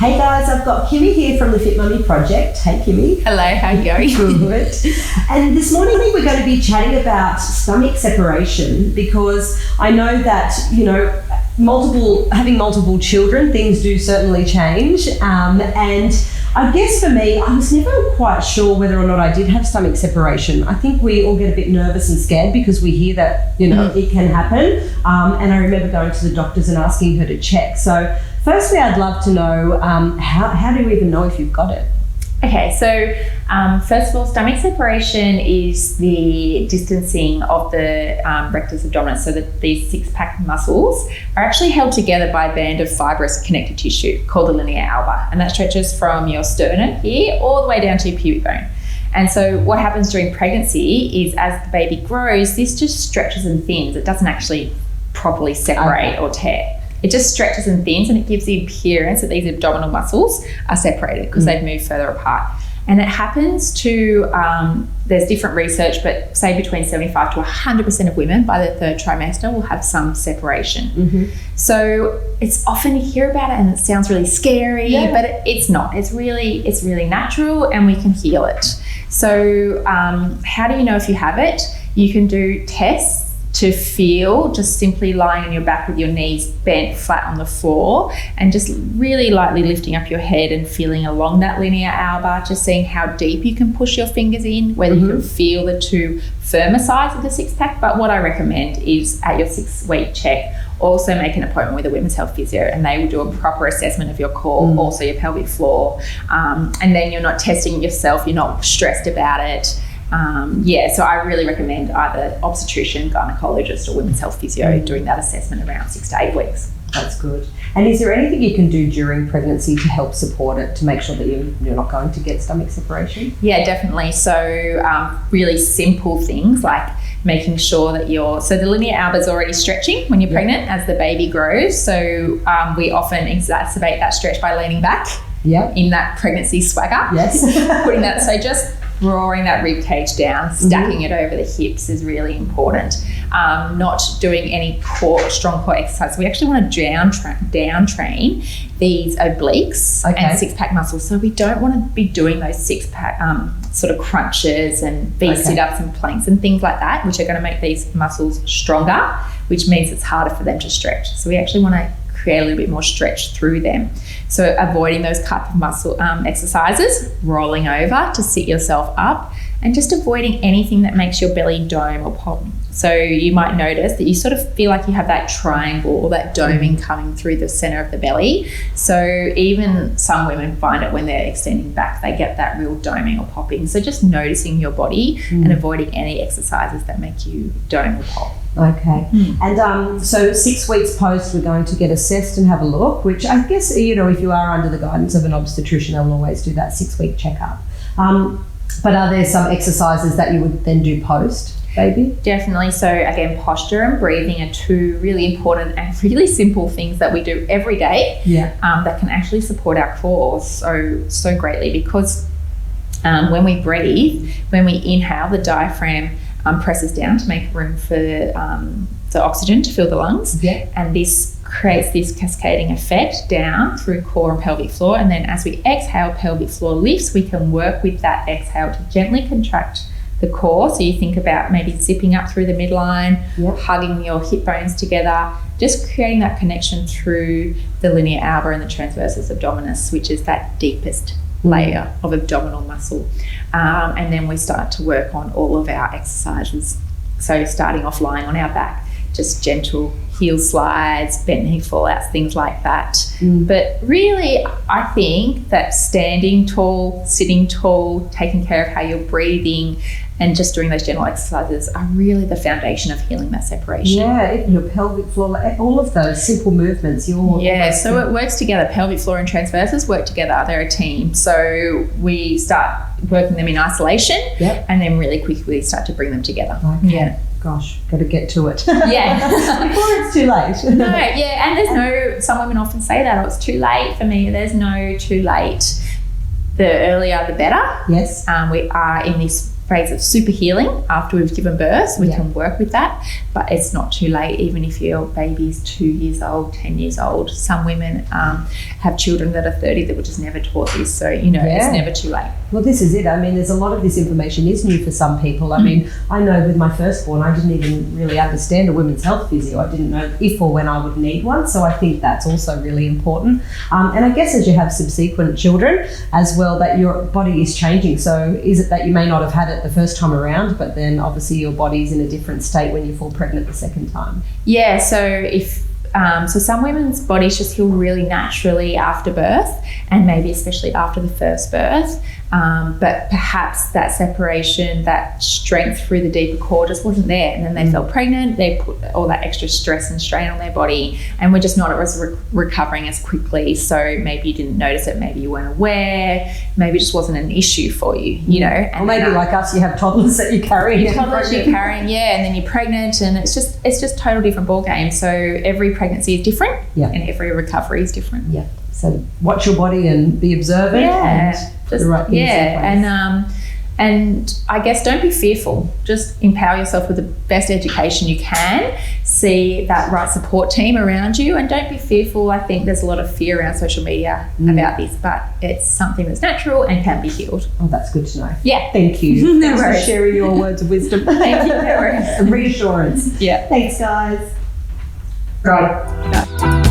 Hey guys, I've got Kimmy here from the Fit Mummy Project. Hey Kimmy. Hello, how are you going? Good. And this morning we're going to be chatting about stomach separation, because I know that, having multiple children, things do certainly change. And I guess for me, I was never quite sure whether or not I did have stomach separation. I think we all get a bit nervous and scared because we hear that, it can happen. And I remember going to the doctors and asking her to check. So firstly, I'd love to know, how do you even know if you've got it? Okay, so first of all, stomach separation is the distancing of the rectus abdominis, so that these six-pack muscles are actually held together by a band of fibrous connective tissue called the linea alba, and that stretches from your sternum here all the way down to your pubic bone. And so what happens during pregnancy is, as the baby grows, this just stretches and thins. It doesn't actually properly separate or tear. It just stretches and thins, and it gives the appearance that these abdominal muscles are separated because they've moved further apart. And it happens to, there's different research, but say between 75 to 100% of women by the third trimester will have some separation. Mm-hmm. So it's often you hear about it and it sounds really scary, but it's not. It's really natural, and we can heal it. So how do you know if you have it? You can do tests to feel, just simply lying on your back with your knees bent flat on the floor and just really lightly lifting up your head and feeling along that linea alba, just seeing how deep you can push your fingers in, whether you can feel the two firmer sides of the six-pack. But what I recommend is at your 6-week check, also make an appointment with a women's health physio, and they will do a proper assessment of your core, also your pelvic floor. And then you're not testing yourself, you're not stressed about it. So I really recommend either obstetrician, gynecologist, or women's health physio doing that assessment around 6 to 8 weeks. That's good. And is there anything you can do during pregnancy to help support it, to make sure that you're not going to get stomach separation? Yeah, definitely. So really simple things like making sure that so the linea alba is already stretching when you're pregnant as the baby grows. So we often exacerbate that stretch by leaning back in that pregnancy swagger. Yes. Putting that, so just drawing that rib cage down, stacking it over the hips is really important. Not doing any strong core exercise. We actually want to down train these obliques and six-pack muscles. So we don't want to be doing those six-pack sort of crunches and sit-ups and planks and things like that, which are going to make these muscles stronger, which means it's harder for them to stretch. So we actually want to create a little bit more stretch through them. So avoiding those type of muscle exercises, rolling over to sit yourself up, and just avoiding anything that makes your belly dome or pop. So you might notice that you sort of feel like you have that triangle or that doming coming through the center of the belly. So even some women find it when they're extending back, they get that real doming or popping. So just noticing your body and avoiding any exercises that make you dome or pop. Okay. And so 6 weeks post, we're going to get assessed and have a look, which I guess, if you are under the guidance of an obstetrician, they'll always do that 6-week checkup. But are there some exercises that you would then do post baby? Definitely. So again, posture and breathing are two really important and really simple things that we do every day that can actually support our core so greatly, because when we breathe, when we inhale, the diaphragm presses down to make room for the oxygen to fill the lungs, and this creates this cascading effect down through core and pelvic floor. And then as we exhale, pelvic floor lifts. We can work with that exhale to gently contract the core. So you think about maybe zipping up through the midline, hugging your hip bones together, just creating that connection through the linea alba and the transversus abdominis, which is that deepest layer of abdominal muscle. And then we start to work on all of our exercises. So starting off lying on our back, just gentle heel slides, bent knee fallouts, things like that. But really, I think that standing tall, sitting tall, taking care of how you're breathing, and just doing those gentle exercises are really the foundation of healing that separation. Yeah, your pelvic floor, all of those simple movements. So it works together. Pelvic floor and transversus work together. They're a team. So we start working them in isolation and then really quickly start to bring them together. Okay. Gosh, got to get to it. Before it's too late. And some women often say that, it's too late for me. There's no too late. The earlier, the better. Yes. We are in this phase of super healing after we've given birth. We can work with that, but it's not too late. Even if your baby's 2 years old, 10 years old, some women have children that are 30 that were just never taught this. So, it's never too late. Well, this is it. I mean, there's a lot of this information is new for some people. I mean, I know with my firstborn, I didn't even really understand a women's health physio. I didn't know if or when I would need one. So I think that's also really important. And I guess as you have subsequent children as well, that your body is changing. So is it that you may not have had it the first time around, but then obviously your body's in a different state when you fall pregnant the second time? Yeah, so so some women's bodies just heal really naturally after birth, and maybe especially after the first birth. But perhaps that separation, that strength through the deeper core just wasn't there. And then they fell pregnant, they put all that extra stress and strain on their body, and we're just not recovering as quickly. So maybe you didn't notice it, maybe you weren't aware, maybe it just wasn't an issue for you, And or maybe like us, you have toddlers that you're carrying. Toddlers you're carrying, and then you're pregnant, and it's just total different ball game. So every pregnancy is different, and every recovery is different. Yeah. So watch your body and be observant and the right things in place. And I guess don't be fearful. Just empower yourself with the best education you can. See that right support team around you, and don't be fearful. I think there's a lot of fear around social media about this, but it's something that's natural and can be healed. Oh, that's good to know. Yeah. Thank you. Thanks for sharing your words of wisdom. Thank you. No worries. And reassurance. Yeah. Thanks, guys. Right.